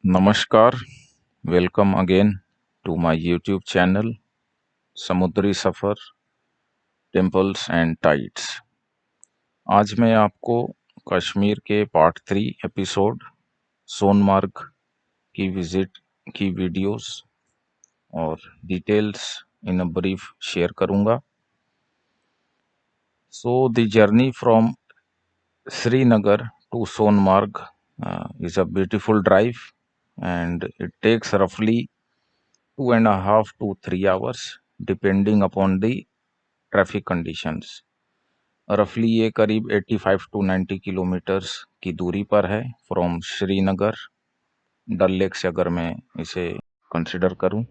नमस्कार, welcome again to my YouTube channel Samudri Safar, temples and tides. आज मैं आपको कश्मीर के पार्ट 3 एपिसोड सोनमार्ग की विजिट की वीडियोस और details in a brief share करूंगा। So the journey from Srinagar to Sonmarg is a beautiful drive, and it takes roughly 2.5 to 3 hours depending upon the traffic conditions. रफली ये करीब 85 टू 90 किलोमीटर्स की दूरी पर है फ्रॉम श्रीनगर, डल लेक से अगर मैं इसे कंसिडर करूं।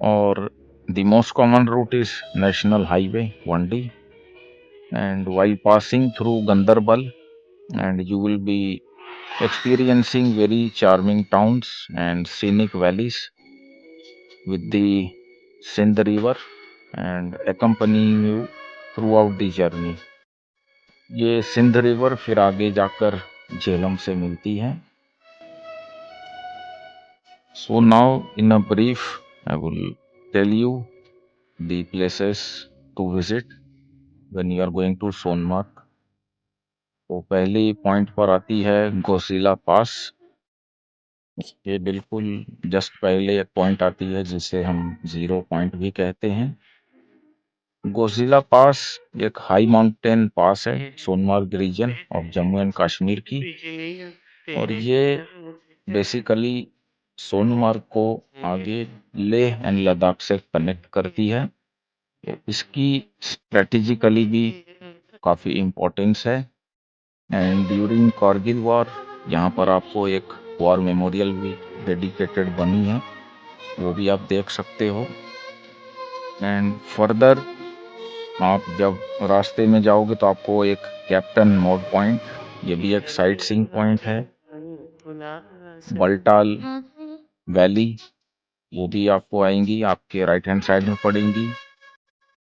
और the most common route is national highway 1D, and while passing through Ganderbal and you will be experiencing very charming towns and scenic valleys with the Sindh River and accompanying you throughout the journey। ये Sindh river फिर आगे जाकर झेलम से मिलती है। So now in a brief I will tell you the places to visit when you are going to Sonamarg. तो पहली point पर आती है गोसिला पास। ये बिल्कुल जस्ट पहले एक पॉइंट आती है जिसे हम 0 पॉइंट भी कहते हैं। गोजिला पास एक हाई माउंटेन पास है Sonamarg region of Jammu and Kashmir की, और ये बेसिकली सोनमार्ग को आगे लेह एंड लद्दाख से कनेक्ट करती है। तो इसकी स्ट्रेटेजिकली भी काफ़ी इम्पोर्टेंस है। एंड ड्यूरिंग कारगिल वॉर यहाँ पर आपको एक वॉर मेमोरियल भी डेडिकेटेड बनी है, वो भी आप देख सकते हो। एंड फर्दर आप जब रास्ते में जाओगे तो आपको एक कैप्टन मोड पॉइंट, ये भी एक साइट सीइंग पॉइंट है, बल्टाल वैली, वो भी आपको आएंगी, आपके राइट हैंड साइड में पड़ेंगी।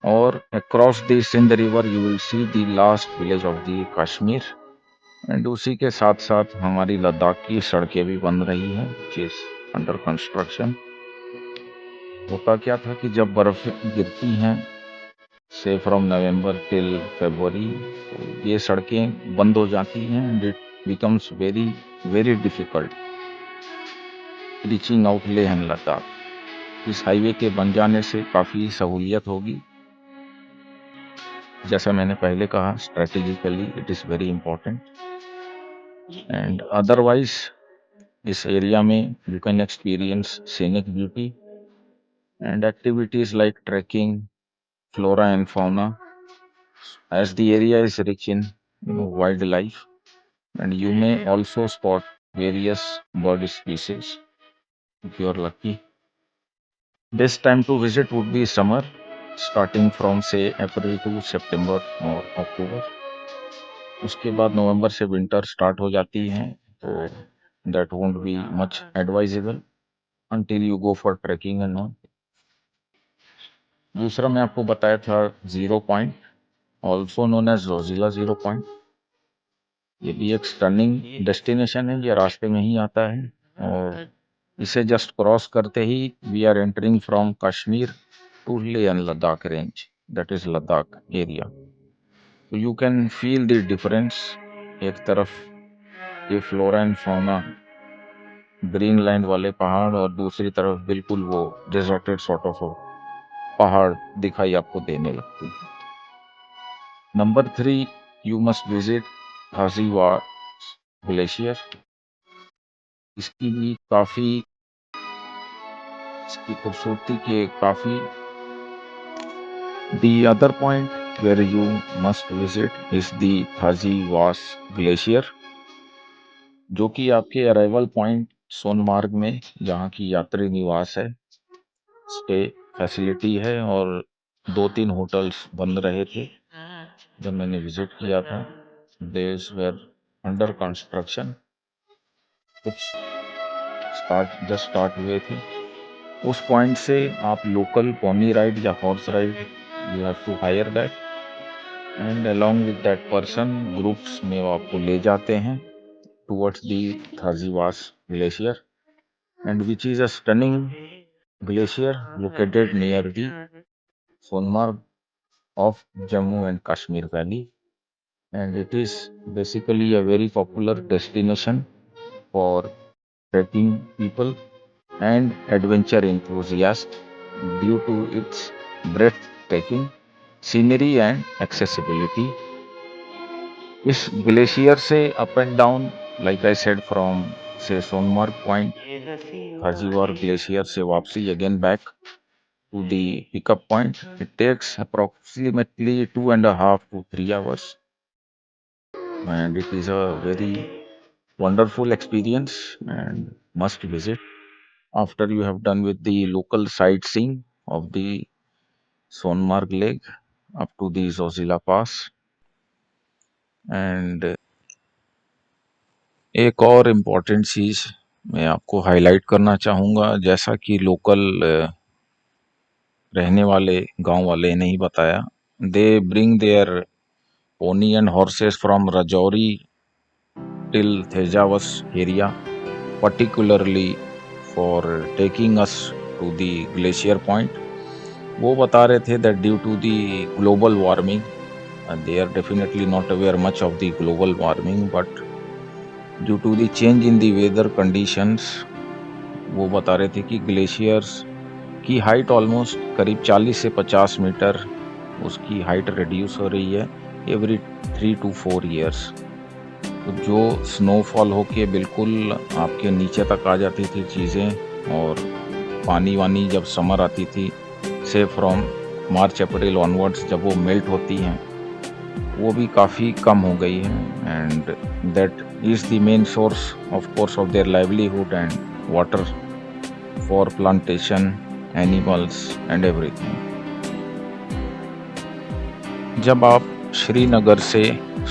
और across the Sindh river you will see the last village of the Kashmir. And उसी के साथ साथ हमारी लद्दाख की सड़कें भी बन रही हैं, विच इज अंडर कंस्ट्रक्शन। होता क्या था कि जब बर्फ गिरती हैं से फ्रॉम नवंबर टिल फरवरी, तो ये सड़कें बंद हो जाती हैं and it becomes very very difficult reaching out Leh and Ladakh. इस हाईवे के बन जाने से काफ़ी सहूलियत होगी। जैसा मैंने पहले कहा, strategically it is very important. And otherwise इस एरिया में you can experience scenic beauty and activities like trekking, flora and fauna, as the area is rich in wildlife, and you may also spot various bird species if you are lucky। Best time to visit would be summer, starting from say April to September or October। उसके बाद नवंबर से winter start हो जाती है, तो that won't be much advisable until you go for trekking and all। दूसरा मैं आपको बताया था 0 point, also known as Zojila 0 point. ये भी एक स्टनिंग डेस्टिनेशन है, ये रास्ते में ही आता है, और इसे जस्ट क्रॉस करते ही we are entering from Kashmir to Leh and Ladakh range, that is Ladakh area. तो you can feel the difference. एक तरफ ये flora and fauna, green land वाले पहाड़, और दूसरी तरफ बिल्कुल वो डिजर्टेड सॉर्ट ऑफ पहाड़ दिखाई आपको देने लगते हैं। Number 3, you must visit Hajiwar glacier. इसकी भी काफ़ी, इसकी खूबसूरती के काफ़ी। The other point where you must visit is the Haji Was glacier, जो कि आपके अराइवल पॉइंट सोनमार्ग में जहाँ की यात्री निवास है, स्टे फैसिलिटी है, और 2-3 होटल्स बन रहे थे जब मैंने विजिट किया था। देज वेर अंडर कंस्ट्रक्शन, कुछ स्टार्ट हुए थे। उस पॉइंट से आप लोकल पोनी राइड या horse ride you have to hire that, and along with that person groups में वो आपको ले जाते हैं। towards the Thazivas Glacier, and which is a stunning glacier located near the Sonmarg of Jammu and Kashmir Valley. And it is basically a very popular destination for trekking people and adventure enthusiasts due to its breathtaking scenery and accessibility. इस glacier से up and down, like I said, from से Sonamarg point, हाजीवार glacier से वापसी again back to the pickup point, it takes approximately 2.5 to 3 hours, and it is a very wonderful experience and must visit after you have done with the local sightseeing of the Sonmarg Lake up to the Zozila Pass. And एक और important चीज़ मैं आपको highlight करना चाहूँगा, जैसा कि local रहने वाले गांव वाले नहीं बताया, they bring their pony and horses from Rajouri till थेजावस area particularly for taking us to the glacier point. वो बता रहे थे that due to the global warming, they are definitely not aware much of the global warming, but due to the change in the weather conditions, वो बता रहे थे कि glaciers की हाइट ऑलमोस्ट करीब 40 से 50 मीटर उसकी हाइट रिड्यूस हो रही है एवरी 3 to 4 ईयर्स। तो जो स्नोफॉल होके बिल्कुल आपके नीचे तक आ जाती थी चीज़ें, और पानी वानी जब समर आती थी से फ्रॉम मार्च अप्रैल ऑनवर्ड्स जब वो मेल्ट होती हैं, वो भी काफ़ी कम हो गई है। And that is the main source of course of their livelihood and water for plantation, animals and everything. जब आप श्रीनगर से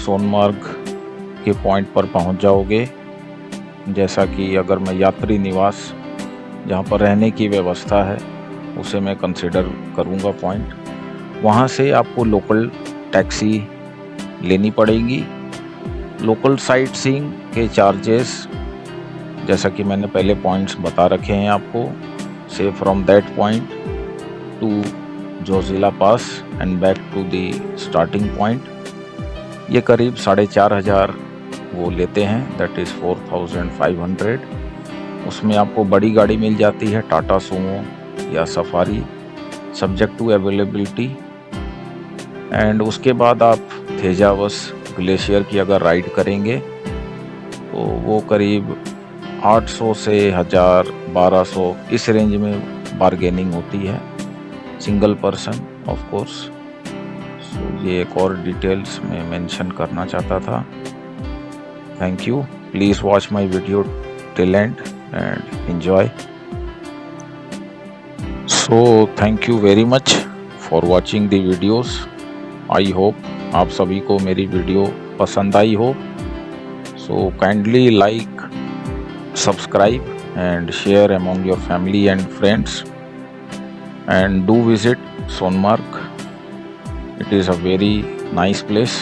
सोनमार्ग के पॉइंट पर पहुंच जाओगे, जैसा कि अगर मैं यात्री निवास जहां पर रहने की व्यवस्था है उसे मैं कंसिडर करूंगा पॉइंट, वहां से आपको लोकल टैक्सी लेनी पड़ेगी। लोकल साइट सीइंग के चार्जेस, जैसा कि मैंने पहले पॉइंट्स बता रखे हैं आपको, से from that point to Zojila pass and back to the starting point, ये करीब 4,500 वो लेते हैं, दैट इज़ 4,500। उसमें आपको बड़ी गाड़ी मिल जाती है, टाटा सूमो या Safari, subject to availability. And उसके बाद आप थेजावस ग्लेशियर की अगर राइड करेंगे तो वो करीब 800 से 1000, 1200 इस रेंज में बारगेनिंग होती है सिंगल पर्सन ऑफ कोर्स। सो ये एक और डिटेल्स मैं मेंशन करना चाहता था। Thank you, please watch my video till and and enjoy. So thank you very much for watching the videos. I hope आप सभी को मेरी वीडियो पसंद आई हो। So kindly like, subscribe and share among your family and friends, and do visit Sonamarg. It is a very nice place,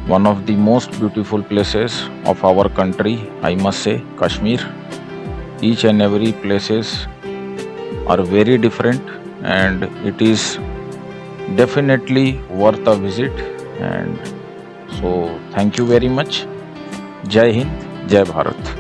one of the most beautiful places of our country, I must say, Kashmir. Each and every places are very different, and it is definitely worth a visit. And so thank you very much. Jai Hind, Jai Bharat.